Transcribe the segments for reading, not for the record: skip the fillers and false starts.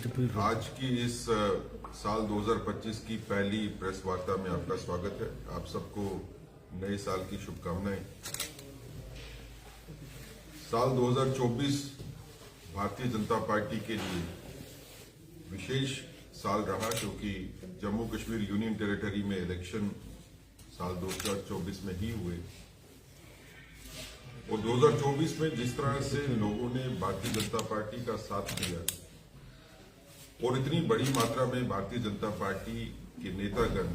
आज की इस साल 2025 की पहली प्रेस वार्ता में आपका स्वागत है। आप सबको नए साल की शुभकामनाएं। साल 2024 भारतीय जनता पार्टी के लिए विशेष साल रहा, क्योंकि जम्मू कश्मीर यूनियन टेरिटरी में इलेक्शन साल 2024 में ही हुए और 2024 में जिस तरह से लोगों ने भारतीय जनता पार्टी का साथ दिया और इतनी बड़ी मात्रा में भारतीय जनता पार्टी के नेतागण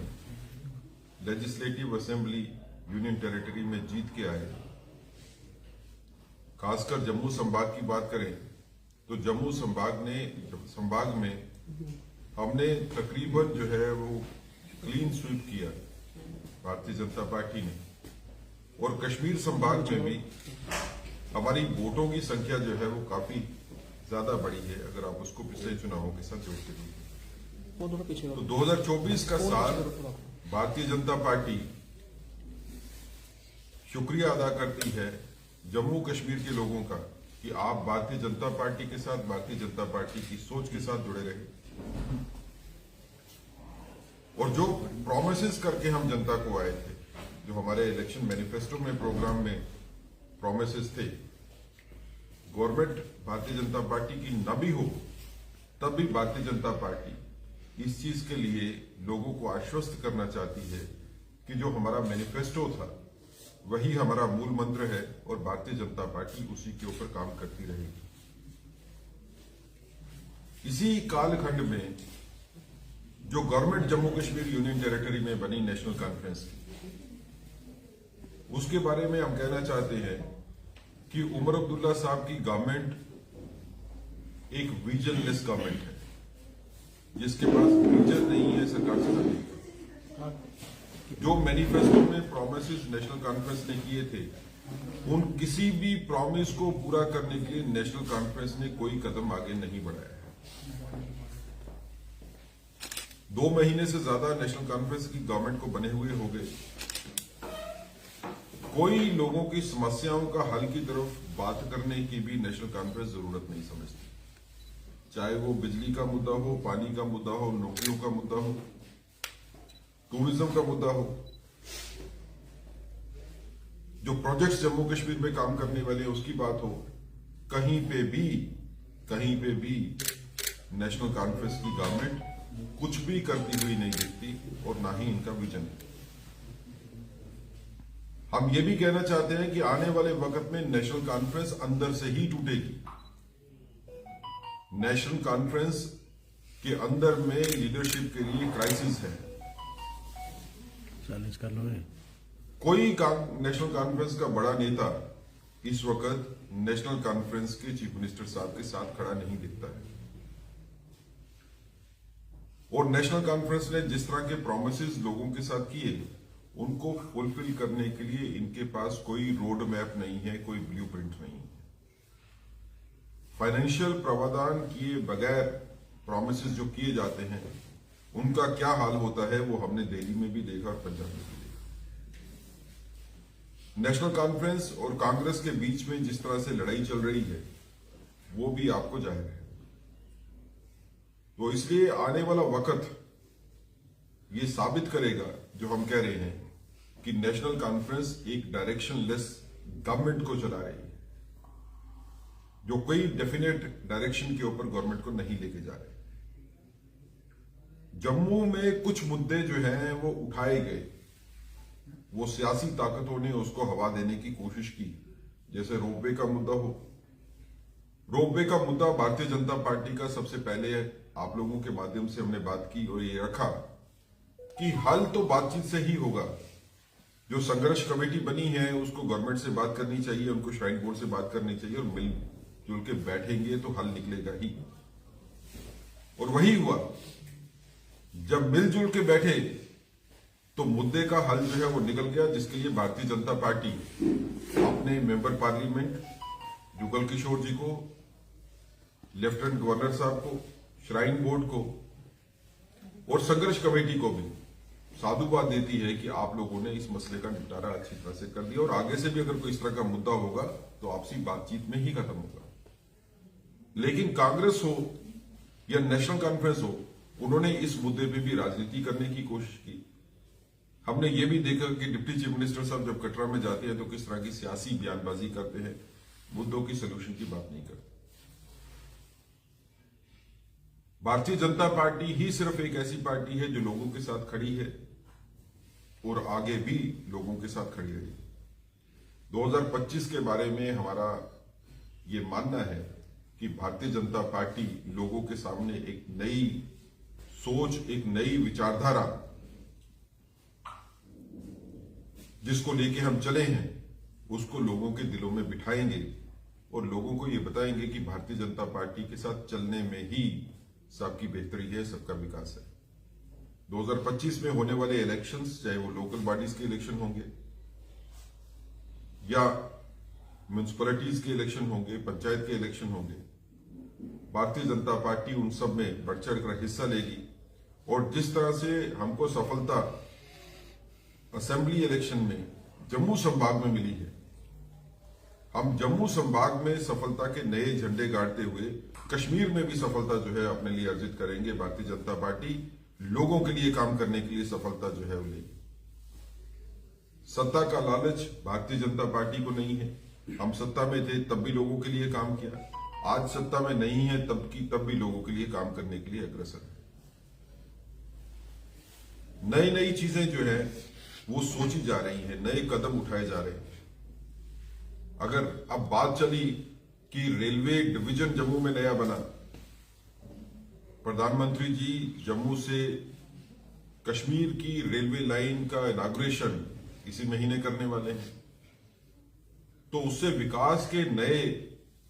लेजिस्लेटिव असेंबली यूनियन टेरिटरी में जीत के आए। खासकर जम्मू संभाग की बात करें तो जम्मू संभाग में हमने तकरीबन जो है वो क्लीन स्वीप किया भारतीय जनता पार्टी ने, और कश्मीर संभाग में भी हमारी वोटों की संख्या जो है वो काफी ज्यादा बड़ी है अगर आप उसको पिछले चुनावों के साथ जोड़ते हैं। तो 2024 का साल भारतीय जनता पार्टी शुक्रिया अदा करती है जम्मू कश्मीर के लोगों का कि आप भारतीय जनता पार्टी के साथ, भारतीय जनता पार्टी की सोच के साथ जुड़े रहे और जो प्रॉमिसेस करके हम जनता को आए थे, जो हमारे इलेक्शन मैनिफेस्टो में प्रोग्राम में प्रॉमिसेस थे, गवर्नमेंट भारतीय जनता पार्टी की न भी हो तब भी भारतीय जनता पार्टी इस चीज के लिए लोगों को आश्वस्त करना चाहती है कि जो हमारा मैनिफेस्टो था वही हमारा मूल मंत्र है और भारतीय जनता पार्टी उसी के ऊपर काम करती रहेगी। इसी कालखंड में जो government Jammu Kashmir union territory में बनी नेशनल कॉन्फ्रेंस, उसके बारे में हम कहना चाहते हैं कि उमर अब्दुल्ला साहब की गवर्नमेंट एक विजनलेस गवर्नमेंट है, जिसके पास विजन नहीं है सरकार चलाने का। जो मैनिफेस्टो में प्रॉमिसेस नेशनल कॉन्फ्रेंस ने किए थे, उन किसी भी प्रॉमिस को पूरा करने के लिए नेशनल कॉन्फ्रेंस ने कोई कदम आगे नहीं बढ़ाया है। 2 महीने से ज्यादा नेशनल कॉन्फ्रेंस की गवर्नमेंट को बने हुए हो गए। कोई लोगों की समस्याओं का हल की तरफ बात करने की भी नेशनल कॉन्फ्रेंस जरूरत नहीं समझती, चाहे वो बिजली का मुद्दा हो, पानी का मुद्दा हो, नौकरियों का मुद्दा हो, टूरिज्म का मुद्दा हो। जो प्रोजेक्ट्स जम्मू कश्मीर में काम करने वाले उसकी बात हो, कहीं पे भी नेशनल कॉन्फ्रेंस की गवर्नमेंट कुछ भी करती हुई नहीं दिखती और ना ही इनका विजन है। हम ये भी कहना चाहते हैं कि आने वाले वक्त में नेशनल कॉन्फ्रेंस अंदर से ही टूटेगी। नेशनल कॉन्फ्रेंस के अंदर में लीडरशिप के लिए क्राइसिस है। चैलेंज कर लो। कोई नेशनल कॉन्फ्रेंस का बड़ा नेता इस वक्त नेशनल कॉन्फ्रेंस के चीफ मिनिस्टर साहब के साथ खड़ा नहीं दिखता है, और नेशनल कॉन्फ्रेंस ने जिस तरह के प्रॉमिसेस लोगों के साथ किए, उनको फुलफिल करने के लिए इनके पास कोई रोड मैप नहीं है, कोई ब्लूप्रिंट नहीं है। फाइनेंशियल प्रावधान किए बगैर प्रॉमिसेस जो किए जाते हैं, उनका क्या हाल होता है वो हमने दिल्ली में भी देखा और पंजाब में भी देखा। नेशनल कॉन्फ्रेंस और कांग्रेस के बीच में जिस तरह से लड़ाई चल रही है वो भी आपको जाहिर है। तो इसलिए आने वाला वक्त ये साबित करेगा जो हम कह रहे हैं कि नेशनल कॉन्फ्रेंस एक डायरेक्शनलेस गवर्नमेंट को चला रही है, जो कोई डेफिनेट डायरेक्शन के ऊपर गवर्नमेंट को नहीं लेके जा रहे। जम्मू में कुछ मुद्दे जो हैं वो उठाए गए, वो सियासी ताकतों ने उसको हवा देने की कोशिश की, जैसे रोपवे का मुद्दा हो। रोपवे का मुद्दा भारतीय जनता पार्टी का सबसे पहले आप लोगों के माध्यम से हमने बात की और ये रखा कि हल तो बातचीत से ही होगा। जो संघर्ष कमेटी बनी है उसको गवर्नमेंट से बात करनी चाहिए, उनको श्राइन बोर्ड से बात करनी चाहिए और मिलजुल के बैठेंगे तो हल निकलेगा ही। और वही हुआ, जब मिलजुल के बैठे तो मुद्दे का हल जो है वो निकल गया, जिसके लिए भारतीय जनता पार्टी अपने मेंबर पार्लियामेंट जुगल किशोर जी को, लेफ्टिनेंट गवर्नर साहब को, श्राइन बोर्ड को और संघर्ष कमेटी को भी साधुवाद देती है कि आप लोगों ने इस मसले का निपटारा अच्छी तरह से कर दिया और आगे से भी अगर कोई इस तरह का मुद्दा होगा तो आपसी बातचीत में ही खत्म होगा। लेकिन कांग्रेस हो या नेशनल कॉन्फ्रेंस हो, उन्होंने इस मुद्दे पे भी राजनीति करने की कोशिश की। हमने ये भी देखा कि डिप्टी चीफ मिनिस्टर साहब जब कटरा में जाते हैं तो किस तरह की सियासी बयानबाजी करते हैं, मुद्दों की सोल्यूशन की बात नहीं करते। भारतीय जनता पार्टी ही सिर्फ एक ऐसी पार्टी है जो लोगों के साथ खड़ी है और आगे भी लोगों के साथ खड़ी रहेगी। 2025 के बारे में हमारा ये मानना है कि भारतीय जनता पार्टी लोगों के सामने एक नई सोच, एक नई विचारधारा जिसको लेके हम चले हैं, उसको लोगों के दिलों में बिठाएंगे और लोगों को ये बताएंगे कि भारतीय जनता पार्टी के साथ चलने में ही सबकी बेहतरी है, सबका विकास है। 2025 में होने वाले इलेक्शंस, चाहे वो लोकल बॉडीज के इलेक्शन होंगे या म्युनिसिपैलिटीज के इलेक्शन होंगे, पंचायत के इलेक्शन होंगे, भारतीय जनता पार्टी उन सब में बढ़ चढ़ कर हिस्सा लेगी। और जिस तरह से हमको सफलता असेंबली इलेक्शन में जम्मू संभाग में मिली है, हम जम्मू संभाग में सफलता के नए झंडे गाड़ते हुए कश्मीर में भी सफलता जो है अपने लिए अर्जित करेंगे। भारतीय जनता पार्टी लोगों के लिए काम करने के लिए सफलता जो है वो लेगी। सत्ता का लालच भारतीय जनता पार्टी को नहीं है। हम सत्ता में थे तब भी लोगों के लिए काम किया, आज सत्ता में नहीं है तब भी लोगों के लिए काम करने के लिए अग्रसर है। नई नई चीजें जो है वो सोची जा रही है, नए कदम उठाए जा रहे हैं। अगर अब बात चली कि रेलवे डिवीजन जम्मू में नया बना, प्रधानमंत्री जी जम्मू से कश्मीर की रेलवे लाइन का इनाग्रेशन इसी महीने करने वाले हैं, तो उससे विकास के नए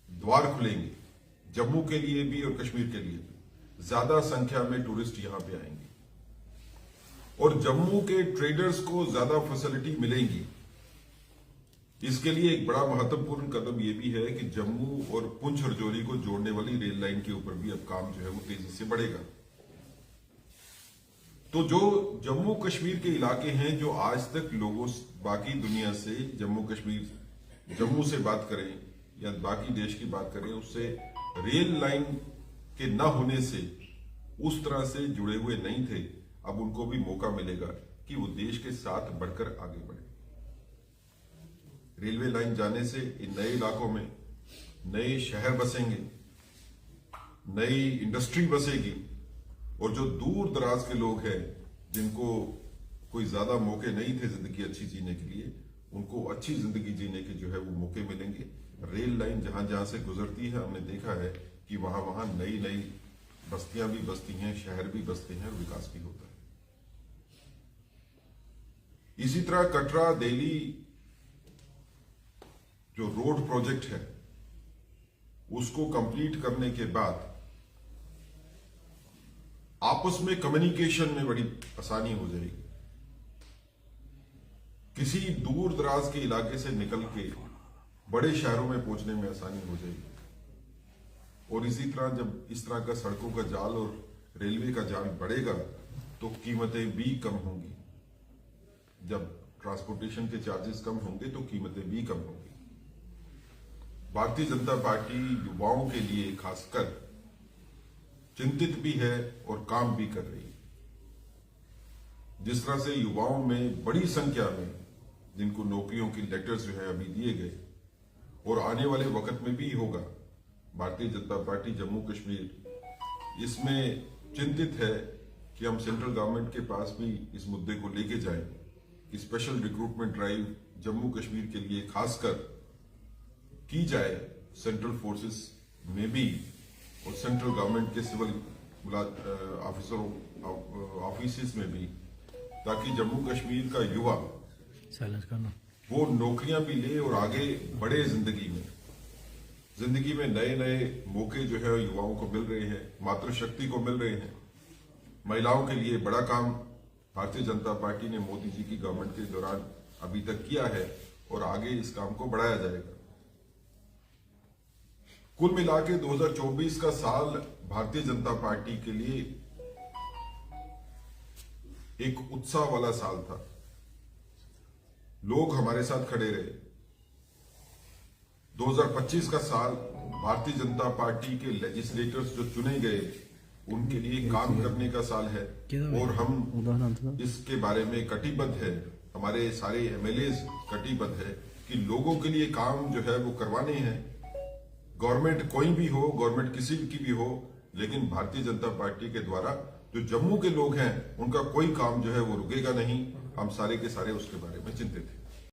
द्वार खुलेंगे, जम्मू के लिए भी और कश्मीर के लिए भी। ज्यादा संख्या में टूरिस्ट यहां पे आएंगे और जम्मू के ट्रेडर्स को ज्यादा फैसिलिटी मिलेंगी। इसके लिए एक बड़ा महत्वपूर्ण कदम यह भी है कि जम्मू और पुंछ रजौरी को जोड़ने वाली रेल लाइन के ऊपर भी अब काम जो है वो तेजी से बढ़ेगा। तो जो जम्मू कश्मीर के इलाके हैं जो आज तक लोगों बाकी दुनिया से जम्मू से बात करें या बाकी देश की बात करें, उससे रेल लाइन के न होने से उस तरह से जुड़े हुए नहीं थे, अब उनको भी मौका मिलेगा कि वो देश के साथ बढ़कर आगे बढ़े। रेलवे लाइन जाने से इन नए इलाकों में नए शहर बसेंगे, नई इंडस्ट्री बसेगी और जो दूर दराज के लोग हैं जिनको कोई ज्यादा मौके नहीं थे जिंदगी अच्छी जीने के लिए, उनको अच्छी जिंदगी जीने के जो है वो मौके मिलेंगे। रेल लाइन जहां जहां से गुजरती है हमने देखा है कि वहां वहां नई नई बस्तियां भी बसती हैं, शहर भी बसते हैं और विकास भी होता है। इसी तरह कटरा दिल्ली जो रोड प्रोजेक्ट है उसको कंप्लीट करने के बाद आपस में कम्युनिकेशन में बड़ी आसानी हो जाएगी। किसी दूर दराज के इलाके से निकल के बड़े शहरों में पहुंचने में आसानी हो जाएगी। और इसी तरह जब इस तरह का सड़कों का जाल और रेलवे का जाल बढ़ेगा तो कीमतें भी कम होंगी। जब ट्रांसपोर्टेशन के चार्जेस कम होंगे तो कीमतें भी कम होंगी। भारतीय जनता पार्टी युवाओं के लिए खासकर चिंतित भी है और काम भी कर रही है। जिस तरह से युवाओं में बड़ी संख्या में जिनको नौकरियों की लेटर्स जो है अभी दिए गए और आने वाले वक्त में भी होगा, भारतीय जनता पार्टी जम्मू कश्मीर इसमें चिंतित है कि हम सेंट्रल गवर्नमेंट के पास भी इस मुद्दे को लेके जाएं कि special recruitment drive Jammu Kashmir के लिए खासकर की जाए, सेंट्रल फोर्सेस में भी और सेंट्रल गवर्नमेंट के सिविल ऑफिस में भी, ताकि जम्मू कश्मीर का युवा वो नौकरियां भी ले और आगे बढ़े जिंदगी में नए नए मौके जो है युवाओं को मिल रहे हैं, मातृशक्ति को मिल रहे हैं। महिलाओं के लिए बड़ा काम भारतीय जनता पार्टी ने मोदी जी की गवर्नमेंट के दौरान अभी तक किया है और आगे इस काम को बढ़ाया जाएगा। कुल मिला के 2024 का साल भारतीय जनता पार्टी के लिए एक उत्साह वाला साल था। लोग हमारे साथ खड़े रहे। 2025 का साल भारतीय जनता पार्टी के लेजिस्लेटर्स जो चुने गए उनके लिए काम करने का साल है और हम इसके बारे में कटिबद्ध है, हमारे सारे एमएलए कटिबद्ध है कि लोगों के लिए काम जो है वो करवाने हैं। गवर्नमेंट कोई भी हो, गवर्नमेंट किसी की भी हो, लेकिन भारतीय जनता पार्टी के द्वारा जो जम्मू के लोग हैं उनका कोई काम जो है वो रुकेगा नहीं। हम सारे के सारे उसके बारे में चिंतित हैं।